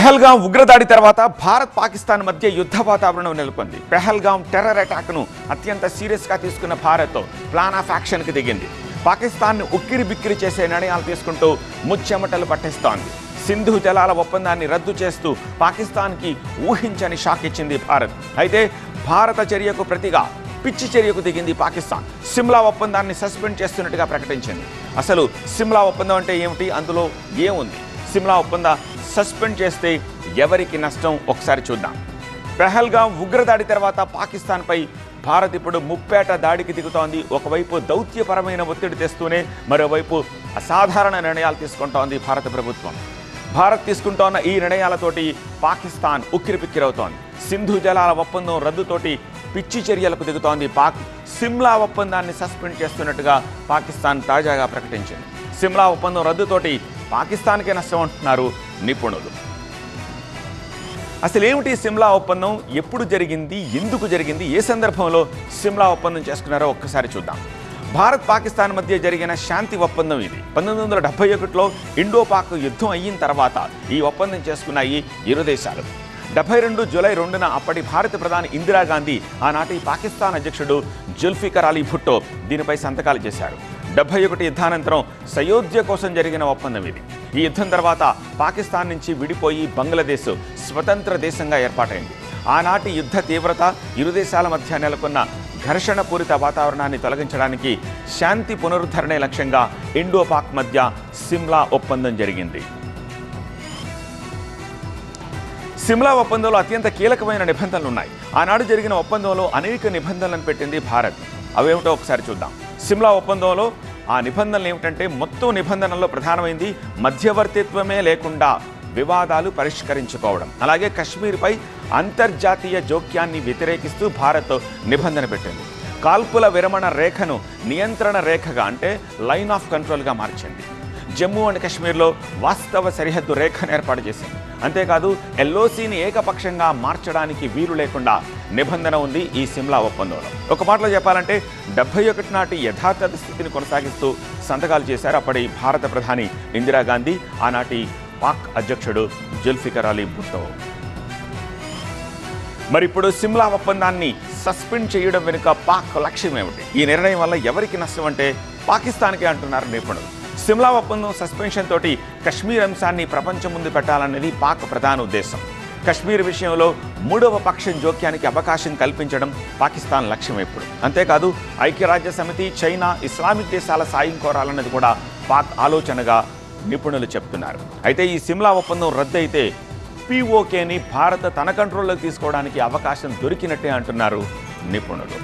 పెహల్గాం ఉగ్రదాడి తర్వాత భారత్ పాకిస్తాన్ మధ్య యుద్ధ వాతావరణం నెలకొంది. పెహల్గాం టెర్రర్ అటాక్ను అత్యంత సీరియస్గా తీసుకున్న భారత్ ప్లాన్ ఆఫ్ యాక్షన్కి దిగింది. పాకిస్తాన్ను ఉక్కిరి బిక్కిరి చేసే నిర్ణయాలు తీసుకుంటూ ముచ్చెమటలు పట్టిస్తోంది. సింధు జలాల ఒప్పందాన్ని రద్దు చేస్తూ పాకిస్తాన్కి ఊహించని షాక్ ఇచ్చింది భారత్. అయితే భారత చర్యకు ప్రతిగా పిచ్చి చర్యకు దిగింది పాకిస్తాన్. సిమ్లా ఒప్పందాన్ని సస్పెండ్ చేస్తున్నట్టుగా ప్రకటించింది. అసలు సిమ్లా ఒప్పందం అంటే ఏమిటి, అందులో ఏముంది? సిమ్లా ఒప్పందం సస్పెండ్ చేస్తే ఎవరికి నష్టం ఒకసారి చూద్దాం. పెహల్గాం ఉగ్రదాడి తర్వాత పాకిస్తాన్పై భారత్ ఇప్పుడు ముప్పేట దాడికి దిగుతోంది. ఒకవైపు దౌత్యపరమైన ఒత్తిడి తెస్తూనే మరోవైపు అసాధారణ నిర్ణయాలు తీసుకుంటోంది భారత ప్రభుత్వం. భారత్ తీసుకుంటోన్న ఈ నిర్ణయాలతోటి పాకిస్తాన్ ఉక్కిరిపిక్కిరవుతోంది. సింధు జలాల ఒప్పందం రద్దుతోటి పిచ్చి చర్యలకు దిగుతోంది పాక్. సిమ్లా ఒప్పందాన్ని సస్పెండ్ చేస్తున్నట్టుగా పాకిస్తాన్ తాజాగా ప్రకటించింది. సిమ్లా ఒప్పందం రద్దుతోటి పాకిస్తాన్కే నష్టం అంటున్నారు నిపుణులు. అసలు ఏమిటి సిమ్లా ఒప్పందం, ఎప్పుడు జరిగింది, ఎందుకు జరిగింది, ఏ సందర్భంలో సిమ్లా ఒప్పందం చేసుకున్నారో ఒక్కసారి చూద్దాం. భారత్ పాకిస్తాన్ మధ్య జరిగిన శాంతి ఒప్పందం ఇది. 1971లో ఇండో పాక్ యుద్ధం అయిన తర్వాత ఈ ఒప్పందం చేసుకున్నాయి ఇరు దేశాలు. 72 జూలై 2న అప్పటి భారత ప్రధాని ఇందిరాగాంధీ, ఆనాటి పాకిస్తాన్ అధ్యక్షుడు జుల్ఫికర్ అలీ భుట్టో దీనిపై సంతకాలు చేశారు. 71 యుద్ధానంతరం సయోధ్య కోసం జరిగిన ఒప్పందం ఇది. ఈ యుద్ధం తర్వాత పాకిస్తాన్ నుంచి విడిపోయి బంగ్లాదేశ్ స్వతంత్ర దేశంగా ఏర్పాటైంది. ఆనాటి యుద్ధ తీవ్రత, ఇరు దేశాల మధ్య నెలకొన్న ఘర్షణ పూరిత వాతావరణాన్ని తొలగించడానికి శాంతి పునరుద్ధరణే లక్ష్యంగా ఇండో పాక్ మధ్య సిమ్లా ఒప్పందం జరిగింది. సిమ్లా ఒప్పందంలో అత్యంత కీలకమైన నిబంధనలు ఉన్నాయి. ఆనాడు జరిగిన ఒప్పందంలో అనేక నిబంధనలను పెట్టింది భారత్. అవేమిటో ఒకసారి చూద్దాం. సిమ్లా ఒప్పందంలో ఆ నిబంధనలు ఏమిటంటే, మొత్తం నిబంధనల్లో ప్రధానమైంది మధ్యవర్తిత్వమే లేకుండా వివాదాలు పరిష్కరించుకోవడం. అలాగే కశ్మీర్పై అంతర్జాతీయ జోక్యాన్ని వ్యతిరేకిస్తూ భారత్ నిబంధన పెట్టింది. కాల్పుల విరమణ రేఖను నియంత్రణ రేఖగా, అంటే లైన్ ఆఫ్ కంట్రోల్గా మార్చింది. జమ్మూ అండ్ కాశ్మీర్లో వాస్తవ సరిహద్దు రేఖను ఏర్పాటు చేసింది. అంతేకాదు ఎల్ఓసిని ఏకపక్షంగా మార్చడానికి వీలు లేకుండా నిబంధన ఉంది ఈ సిమ్లా ఒప్పందంలో. ఒక మాటలో చెప్పాలంటే 71 నాటి యథాతథ స్థితిని కొనసాగిస్తూ సంతకాలు చేశారు అప్పటి భారత ప్రధాని ఇందిరాగాంధీ, ఆనాటి పాక్ అధ్యక్షుడు జుల్ఫికర్ అలీ భుట్టో. మరి ఇప్పుడు సిమ్లా ఒప్పందాన్ని సస్పెండ్ చేయడం వెనుక పాక్ లక్ష్యం ఏమిటి? ఈ నిర్ణయం వల్ల ఎవరికి నష్టం అంటే పాకిస్తాన్కే అంటున్నారు నిపుణులు. సిమ్లా ఒప్పందం సస్పెన్షన్ తోటి కశ్మీర్ అంశాన్ని ప్రపంచం ముందు పెట్టాలన్నది పాక్ ప్రధాన ఉద్దేశం. కశ్మీర్ విషయంలో మూడవ పక్షం జోక్యానికి అవకాశం కల్పించడం పాకిస్తాన్ లక్ష్యం ఎప్పుడు. అంతేకాదు ఐక్యరాజ్య సమితి, చైనా, ఇస్లామిక్ దేశాల సాయం కోరాలన్నది కూడా పాక్ ఆలోచనగా నిపుణులు చెప్తున్నారు. అయితే ఈ సిమ్లా ఒప్పందం రద్దయితే పీఓకేని భారత్ తన కంట్రోల్లోకి తీసుకోవడానికి అవకాశం దొరికినట్టే అంటున్నారు నిపుణులు.